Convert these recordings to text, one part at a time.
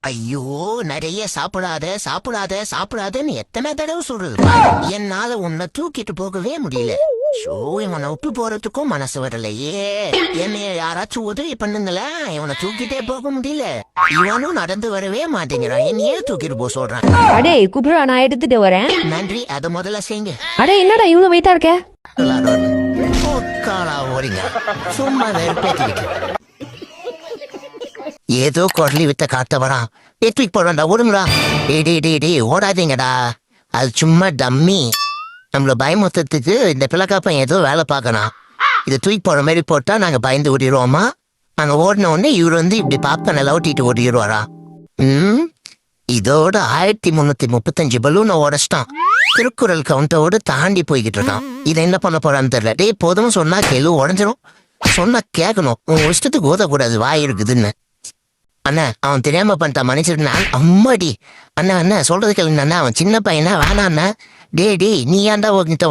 ஐயோ, நிறைய சாப்பிடாத சாப்பிடாத சாப்பிடாதன்னு எத்தனை தடவை சொல்றது. என்னால உன்னை தூக்கிட்டு போகவே முடியல. ஷோ, இவனை விட்டு போறதுக்கும் மனசு வரலையே. என்னைய யாராச்சும் உதவி பண்ணுங்களா, இவனை தூக்கிட்டே போக முடியல. இவனும் நடந்து வரவே மாட்டேங்கிறான், என்னையே தூக்கிட்டு போக சொல்றான். அடே குப்ரா, நான் எடுத்துட்டு வரேன். நன்றி, அதை முதல்ல செய்யுங்க. அடே என்னடா இவ்வளவு வெயிட்டா இருக்க? ஓடிங்க, சும்மா வெறுப்பேத்திக்கிட்டு. ஏதோ குரலி வித்த காட்ட வரான். தூக்கி போடுறான்டா, ஓடுங்கடா. டே ஓடாதீங்கடா, அது சும்மா டம்மி. நம்மள பயமுத்தத்துக்கு இந்த பிள்ளைக்காப்பன் ஏதோ வேலை பார்க்கணும். இதை தூக்கி போடுற மாதிரி போட்டா நாங்க பயந்து ஓடிடுவோமா? நாங்க ஓடின உடனே இவர் இப்படி பாப்பனை லவுட்டிட்டு ஓடிடுவாரா? இதோட 1335 பலூனை உடச்சிட்டான். திருக்குறள் கவுண்டரோடு தாண்டி போய்கிட்டு இருக்கான். இதை என்ன பண்ண போறான்னு தெரியல. டே போதும் சொன்னா கேளு, உடஞ்சிரும். சொன்னா கேட்கணும், உங்க இஷ்டத்துக்கு ஓதக்கூடாது, வாய் இருக்குதுன்னு. அண்ணா, அவன் தெரியாம பண்ணிட்டான், மன்னிச்சிருந்தா. அம்மாடி அண்ணா சொல்றது கேளுங்க. அவன் சின்ன பையனா, வேணாண்ணா. டே நீ ஏன்டா உங்ககிட்ட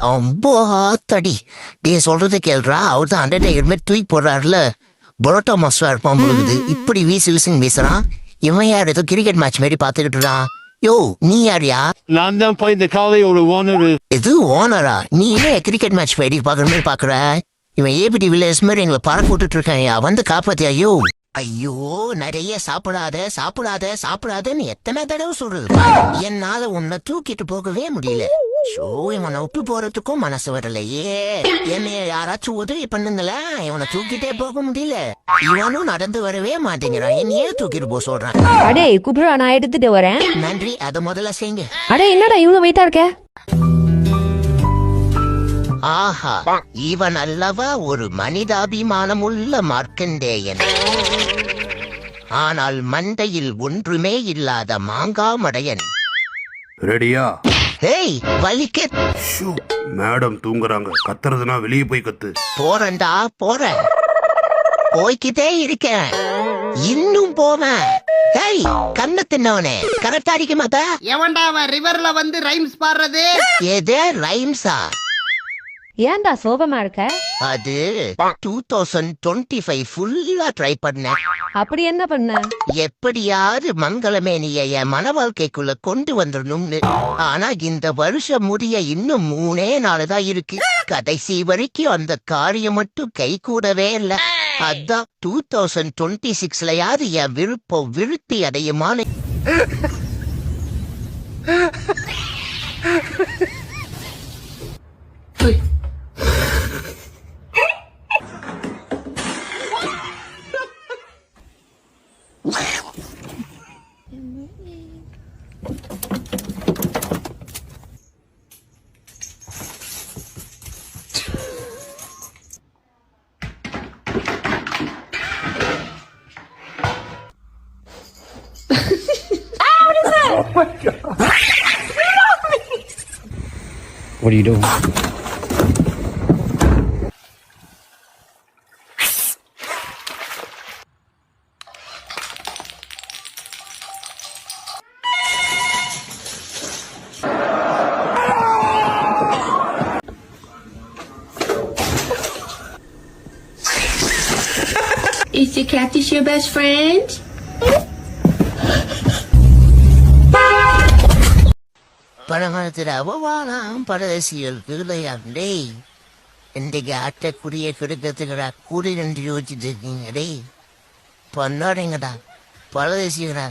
வம்புத்தடி. டே சொல்றது கேள்றா. அவர் தான் அண்டர்டேக்கர் மாதிரி தூக்கி போடுறாருல, புரோட்டா மஸ்டா இருப்பான் பொழுது. இப்படி வீசுன்னு வீசுறான். இவன் யார் ஏதோ கிரிக்கெட் மேட்ச் மாதிரி பாத்துக்கிட்டுறான். யோ, நீ யாரியா? நான் தான் போய் இந்த காலையோட ஓனர். எது ஓனரா? நீ ஏன் கிரிக்கெட் மேட்ச் போய் பாக்குற மாதிரி பாக்குற? இவன் ஏபிடி வில்லேஜ் மாதிரி எங்களை பறக்க விட்டுட்டு இருக்கான். வந்து காப்பாத்தியா? யோ, ஐயோ, நிறைய சாப்பிடாத சாப்பிடாத சாப்பிடாதன்னு எத்தனை தடவை சொல்றது. என்னால உன்னை தூக்கிட்டு போகவே முடியல. ஷோ, இவனை விட்டு போறதுக்கும் மனசு வரலையே. என்னைய யாராச்சும் உதவி பண்ணுங்களா, இவனை தூக்கிட்டே போக முடியல. இவனும் நடந்து வரவே மாட்டேங்கிறான், என்னையே தூக்கிட்டு போக சொல்றான். அடே குப்ரா, நான் எடுத்துட்டு வரேன். நன்றி, அதை முதல்ல செய்யுங்க. அடே என்னடா இவ்வளவு வெயிட்டா இருக்க? ஆஹா, இவன் அல்லவா ஒரு மனிதாபிமானம் உள்ள மார்க்கண்டேயன். ஆனால் மண்டையில் ஒன்றுமே இல்லாத மாங்காமடையன். ரெடியா? ஹேய், வலிக்க. மேடம் தூங்குறாங்க, கத்துறதுனா வெளியே போய் கத்து. போறேன்டா, போறேன். போய்கிட்டே இருக்கேன், இன்னும் போவேன். ஹேய், கண்ணு தின்னவனே, கரெக்டா அடிக்க மாட்டா? எவன்டா அவன் ரிவர்ல வந்து ரைம்ஸ் பாடுறது? ஏதே ரைம்ஸா? ஏன்டா சோகமா இருக்க? அது 2025 ஃபுல்லா ட்ரை பண்ணேன். அப்படி என்ன பண்ண? எப்படியாவது மங்களமேனிய என் மன வாழ்க்கைக்குள்ள கொண்டு வந்துடணும்னு. ஆனா இந்த வருஷம் முடிய இன்னும் 3 நாள் தான் இருக்கு. கடைசி வரைக்கும் அந்த காரியம் மட்டும் கை கூடவே இல்ல. அதான் 2026லயாவது என் விருப்பம் விருத்தி அடையுமான்னு. What are you doing? Is your catfish your best friend? பழங்காலத்தில் அவ்வளவாலாம் பரதேசிகளுக்கு இல்லையாண்டே. இன்றைக்கு ஆட்டக்கூடிய கிடைக்கிறதுக்கடா கூடி நின்று யோசிச்சுட்டு இருக்கீங்க. டே பண்ணாடீங்கடா, பரதேசிங்கடா.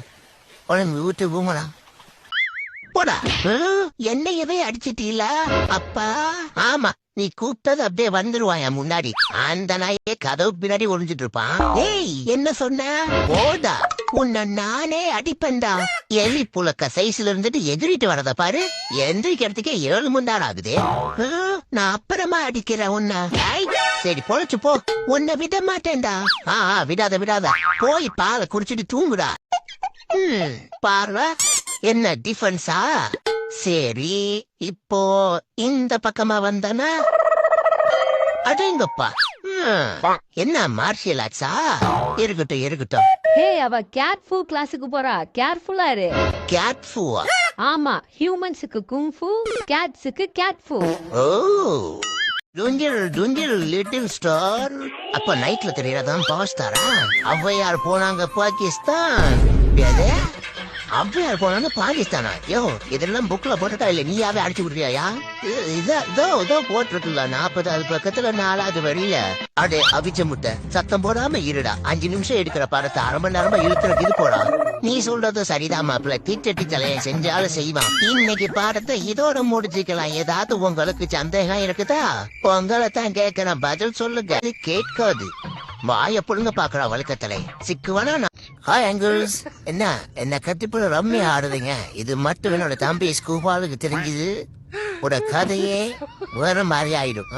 உடம்பு வீட்டு பூங்கடா போடா. என்னையவே அடிச்சிட்டீல அப்பா? ஆமா, நீ கூப்பிட்டது அப்படியே வந்துருவாயா முன்னாடி. அந்த நாயே கதவு பின்னாடி ஒளிஞ்சிட்டு இருப்பான். ஏய், என்ன சொன்ன? போடா, உன்னை நானே அடிப்பேன்டா. எலி புலக்க சைஸ்ல இருந்துட்டு எதிரிட்டு வரத பாரு. எந்திரிக்கிறதுக்கே 7 மணி நேரம் ஆகுது. நான் அப்புறமா அடிக்கிறேன் உன்னை. சரி பொழைச்சு போ, உன்னை விட மாட்டேன்டா. விடாத போய் பாலை குடிச்சிட்டு தூங்குடா. பாருடா, என்ன டிஃபரன்ஸா? சரி, இப்போ இந்த பக்கமா வந்தனா அடேங்கப்பா. என்ன மார்ஷியல் ஆர்ட்ஸா? இருக்கட்டும். ஹே, அவ கேட் ஃபூ கிளாஸுக்கு போறா, கேர்ஃபுல்லா இரு. கேட் ஃபூவா? ஆமா, ஹியூமன்ஸுக்கு குங் ஃபூ, கேட்ஸுக்கு கேட் ஃபூ. ஓ, டுங்கில் லிட்டில் ஸ்டார். அப்ப நைட்ல தெரியறதான் பவர் ஸ்டாரா? ஔவையார் போனாங்க பாகிஸ்தான். முடியாது. அம்பையார் போனா பாகிஸ்தானா? யோ இதெல்லாம் புக்ல போட்டுட்டா இல்ல நீயாவே அடிச்சு விடுறியா? இதோ போட்டிருக்குல்ல 40வது பக்கத்துல 4வது வழியில. அடே அவிச்ச முட்டை சத்தம் போடாம இருடா. 5 நிமிஷம் எடுக்கிற படத்தை அரை மணி நேரமா இழுத்துறது இது போடா. நீ சொல்றது சரிதான் மாப்பிள்ள. தீட்டட்டி தலையை செஞ்சாலும் செய்வான். இன்னைக்கு பாடத்தை இதோட முடிச்சுக்கலாம். ஏதாவது உங்களுக்கு சந்தேகம் இருக்குதா? உங்களை தான் கேட்கிறேன், பதில் சொல்லுங்க. கேட்காது. வாய புழுங்க பாக்குறா வழக்கத்தலை. சிக்குவானா? Hi uncles. என்ன கட்டிப்புல ரம்மி ஆடுறீங்க? இது மட்டும் என்னோட தம்பி ஸ்கூபாலுக்கு தெரிஞ்சது உட கதையே வேற மாதிரி ஆயிடும்.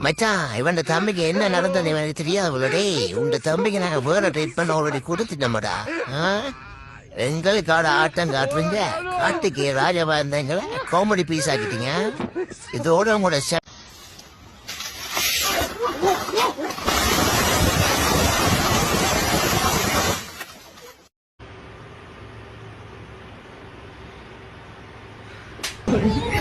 மச்சான் இவன் தம்பிக்கு என்ன நடந்தது எனக்கு தெரியாது. உங்க தம்பிக்கு நாங்க வேற ட்ரீட்மெண்ட் ஆல்ரெடி கொடுத்துட்டோம்டா. எங்களுக்கான ஆட்டம் காட்டுறீங்க. காட்டுக்கு ராஜாவா இருந்தீங்களா காமெடி பீஸ் ஆக்கிட்டீங்க. இதோட உங்களோட Sorry.